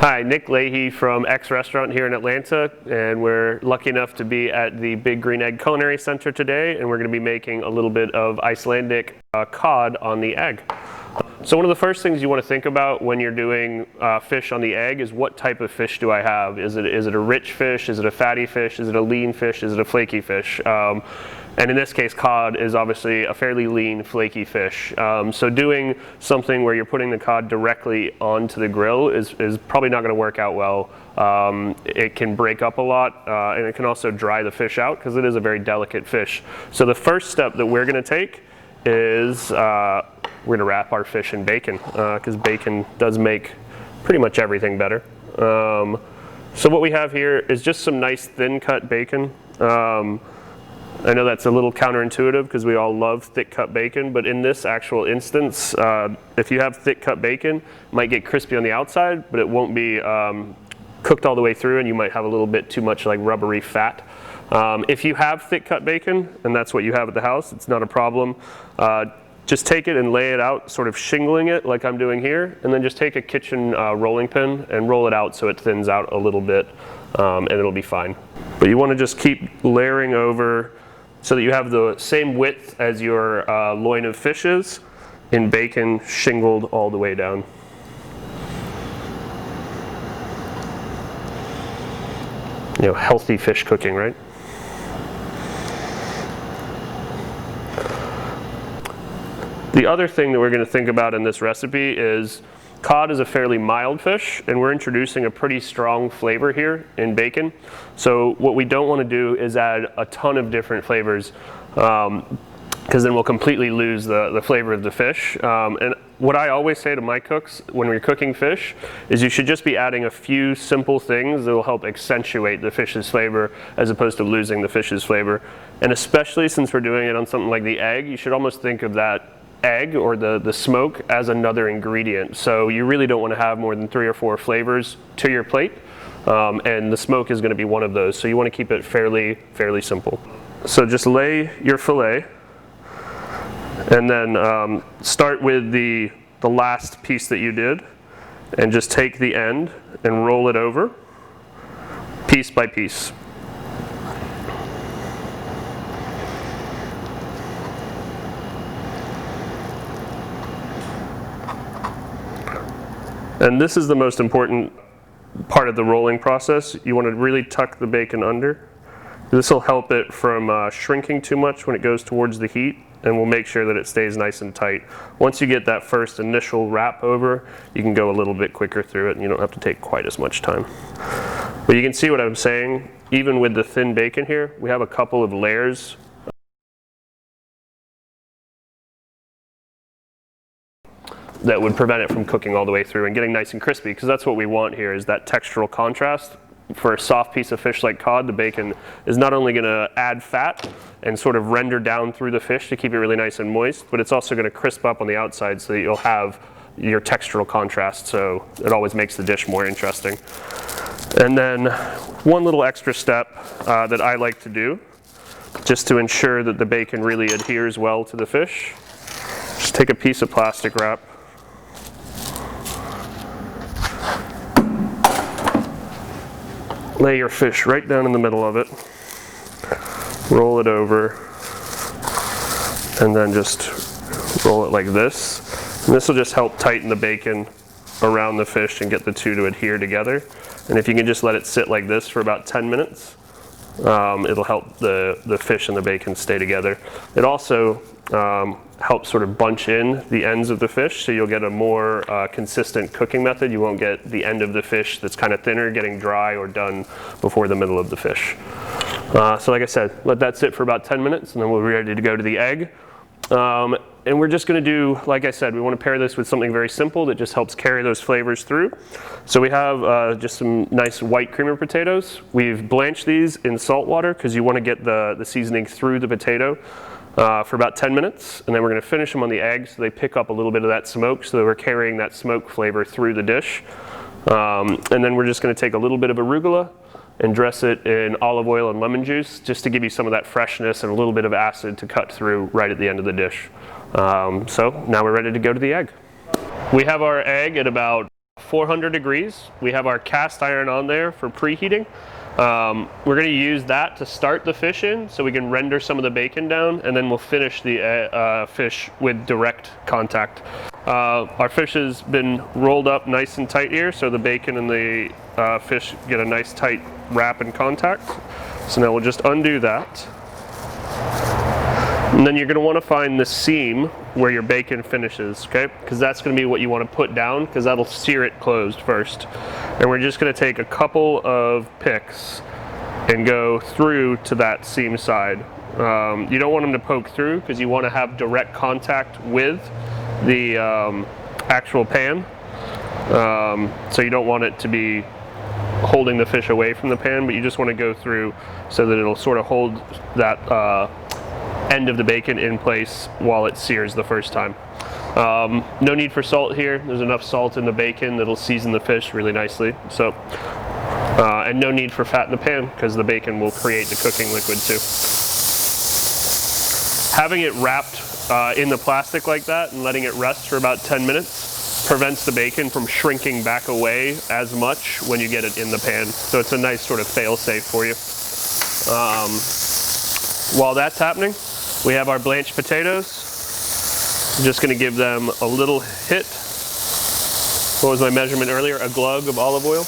Hi, Nick Leahy from X Restaurant here in Atlanta, and we're lucky enough to be at the Big Green Egg Culinary Center today, and we're going to be making a little bit of Icelandic cod on the egg. So one of the first things you want to think about when you're doing fish on the egg is what type of fish do I have? Is it a rich fish? Is it a fatty fish? Is it a lean fish? Is it a flaky fish? And in this case, cod is obviously a fairly lean, flaky fish. So doing something where you're putting the cod directly onto the grill is probably not going to work out well. It can break up a lot, and it can also dry the fish out because it is a very delicate fish. So the first step that we're going to take is we're going to wrap our fish in bacon, because bacon does make pretty much everything better. So what we have here is just some nice thin cut bacon. I know that's a little counterintuitive because we all love thick cut bacon, but in this actual instance, if you have thick cut bacon, it might get crispy on the outside, but it won't be cooked all the way through, and you might have a little bit too much like rubbery fat. If you have thick cut bacon, and that's what you have at the house, it's not a problem. Just take it and lay it out, sort of shingling it like I'm doing here, and then just take a kitchen rolling pin and roll it out so it thins out a little bit, and it'll be fine. But you want to just keep layering over so that you have the same width as your loin of fish is in bacon, shingled all the way down. You know, healthy fish cooking, right? The other thing that we're going to think about in this recipe is cod is a fairly mild fish, and we're introducing a pretty strong flavor here in bacon. So what we don't want to do is add a ton of different flavors, because then we'll completely lose the flavor of the fish. And what I always say to my cooks when we're cooking fish is you should just be adding a few simple things that will help accentuate the fish's flavor as opposed to losing the fish's flavor. And especially since we're doing it on something like the egg, you should almost think of that egg or the smoke as another ingredient. So you really don't want to have more than 3 or 4 flavors to your plate, and the smoke is going to be one of those. So you want to keep it fairly simple. So just lay your fillet, and then start with the last piece that you did, and just take the end and roll it over piece by piece. And this is the most important part of the rolling process. You want to really tuck the bacon under. This will help it from shrinking too much when it goes towards the heat, and will make sure that it stays nice and tight. Once you get that first initial wrap over, you can go a little bit quicker through it, and you don't have to take quite as much time. But you can see what I'm saying. Even with the thin bacon here, we have a couple of layers that would prevent it from cooking all the way through and getting nice and crispy, because that's what we want here, is that textural contrast. For a soft piece of fish like cod, the bacon is not only going to add fat and sort of render down through the fish to keep it really nice and moist, but it's also going to crisp up on the outside so that you'll have your textural contrast, so it always makes the dish more interesting. And then one little extra step that I like to do, just to ensure that the bacon really adheres well to the fish, just take a piece of plastic wrap, lay your fish right down in the middle of it, roll it over, and then just roll it like this. And this will just help tighten the bacon around the fish and get the two to adhere together. And if you can just let it sit like this for about 10 minutes, it'll help the fish and the bacon stay together. It also helps sort of bunch in the ends of the fish, so you'll get a more consistent cooking method. You won't get the end of the fish that's kind of thinner getting dry or done before the middle of the fish. So like I said, let that sit for about 10 minutes, and then we'll be ready to go to the egg. And we're just going to do, like I said, we want to pair this with something very simple that just helps carry those flavors through. So we have just some nice white creamer potatoes. We've blanched these in salt water because you want to get the seasoning through the potato for about 10 minutes. And then we're going to finish them on the egg so they pick up a little bit of that smoke, so that we're carrying that smoke flavor through the dish. And then we're just going to take a little bit of arugula and dress it in olive oil and lemon juice, just to give you some of that freshness and a little bit of acid to cut through right at the end of the dish. So now we're ready to go to the egg. We have our egg at about 400 degrees. We have our cast iron on there for preheating. We're going to use that to start the fish in so we can render some of the bacon down, and then we'll finish the fish with direct contact. Our fish has been rolled up nice and tight here, so the bacon and the fish get a nice tight wrap and contact. So now we'll just undo that. And then you're going to want to find the seam where your bacon finishes, okay? Because that's going to be what you want to put down, because that'll sear it closed first. And we're just going to take a couple of picks and go through to that seam side. You don't want them to poke through because you want to have direct contact with the actual pan. So you don't want it to be holding the fish away from the pan, but you just want to go through so that it'll sort of hold that end of the bacon in place while it sears the first time. No need for salt here. There's enough salt in the bacon that'll season the fish really nicely. So, and no need for fat in the pan because the bacon will create the cooking liquid too. Having it wrapped in the plastic like that and letting it rest for about 10 minutes prevents the bacon from shrinking back away as much when you get it in the pan. So it's a nice sort of fail-safe for you. While that's happening, we have our blanched potatoes. I'm just going to give them a little hit. What was my measurement earlier? A glug of olive oil.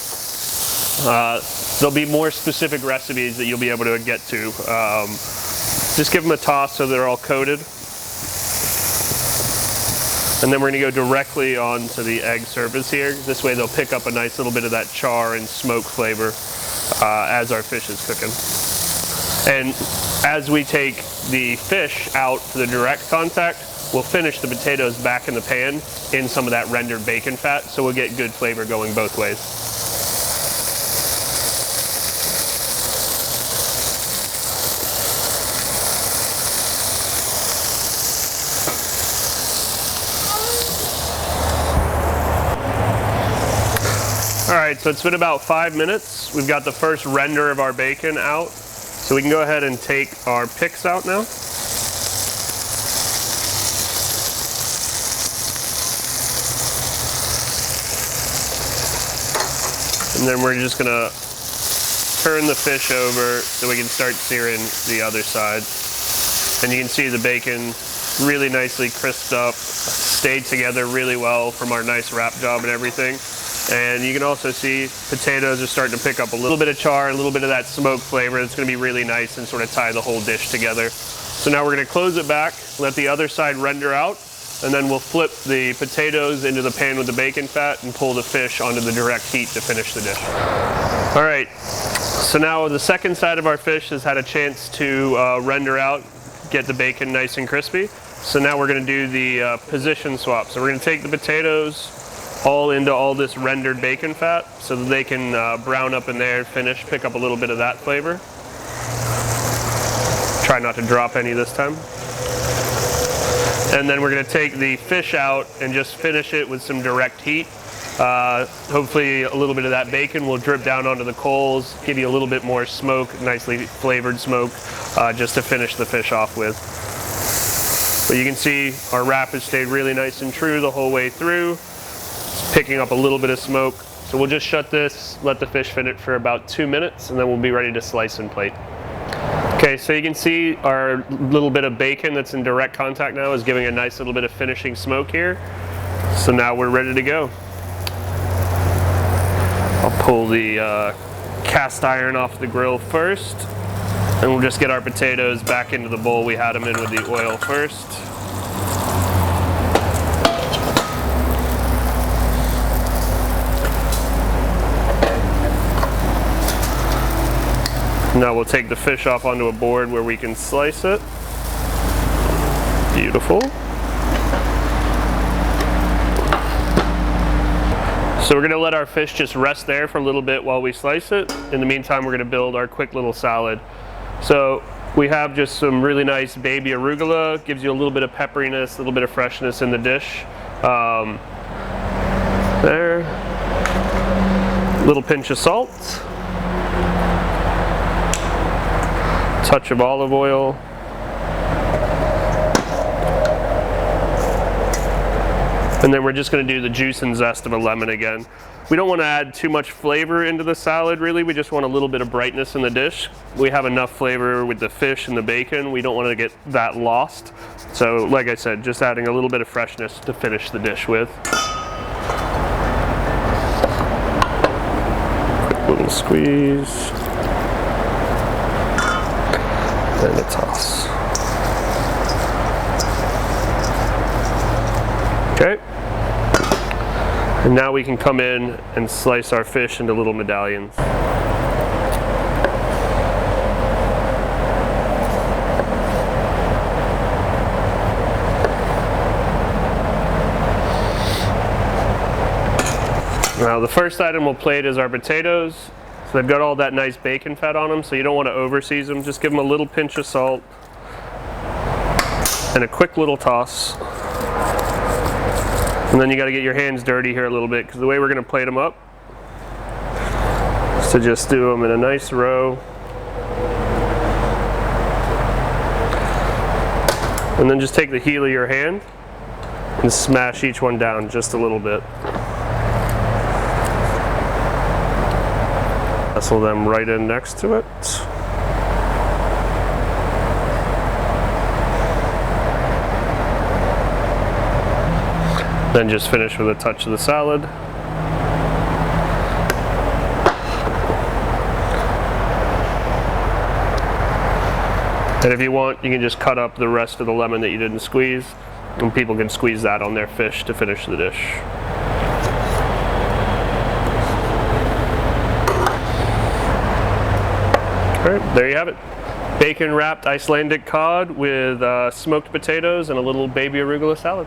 There'll be more specific recipes that you'll be able to get to. Just give them a toss so they're all coated. And then we're going to go directly onto the egg surface here. This way they'll pick up a nice little bit of that char and smoke flavor as our fish is cooking. And as we take the fish out for the direct contact, we'll finish the potatoes back in the pan in some of that rendered bacon fat, so we'll get good flavor going both ways. All right, so it's been about 5 minutes. We've got the first render of our bacon out. So we can go ahead and take our picks out now. And then we're just gonna turn the fish over so we can start searing the other side. And you can see the bacon really nicely crisped up, stayed together really well from our nice wrap job and everything. And you can also see potatoes are starting to pick up a little bit of char, a little bit of that smoke flavor. It's going to be really nice and sort of tie the whole dish together. So now we're going to close it back, let the other side render out, and then we'll flip the potatoes into the pan with the bacon fat and pull the fish onto the direct heat to finish the dish. All right, so now the second side of our fish has had a chance to render out, get the bacon nice and crispy. So now we're going to do the position swap. So we're going to take the potatoes all into all this rendered bacon fat so that they can brown up in there, finish, pick up a little bit of that flavor. Try not to drop any this time. And then we're going to take the fish out and just finish it with some direct heat. Hopefully a little bit of that bacon will drip down onto the coals, give you a little bit more smoke, nicely flavored smoke, just to finish the fish off with. But you can see our wrap has stayed really nice and true the whole way through. Picking up a little bit of smoke. So we'll just shut this, let the fish finish for about 2 minutes, and then we'll be ready to slice and plate. Okay, so you can see our little bit of bacon that's in direct contact now is giving a nice little bit of finishing smoke here. So now we're ready to go. I'll pull the cast iron off the grill first, and we'll just get our potatoes back into the bowl we had them in with the oil first. Now we'll take the fish off onto a board where we can slice it. Beautiful. So we're going to let our fish just rest there for a little bit while we slice it. In the meantime, we're going to build our quick little salad. So we have just some really nice baby arugula, gives you a little bit of pepperiness, a little bit of freshness in the dish. There. A little pinch of salt. Touch of olive oil. And then we're just going to do the juice and zest of a lemon again. We don't want to add too much flavor into the salad, really. We just want a little bit of brightness in the dish. We have enough flavor with the fish and the bacon. We don't want to get that lost. So, like I said, just adding a little bit of freshness to finish the dish with. Quick little squeeze. And a toss. Okay. And now we can come in and slice our fish into little medallions. Now the first item we'll plate is our potatoes. So they've got all that nice bacon fat on them, so you don't want to overseason them. Just give them a little pinch of salt and a quick little toss. And then you got to get your hands dirty here a little bit, because the way we're going to plate them up is to just do them in a nice row. And then just take the heel of your hand and smash each one down just a little bit. Nestle them right in next to it. Then just finish with a touch of the salad. And if you want, you can just cut up the rest of the lemon that you didn't squeeze, and people can squeeze that on their fish to finish the dish. All right, there you have it. Bacon wrapped Icelandic cod with smoked potatoes and a little baby arugula salad.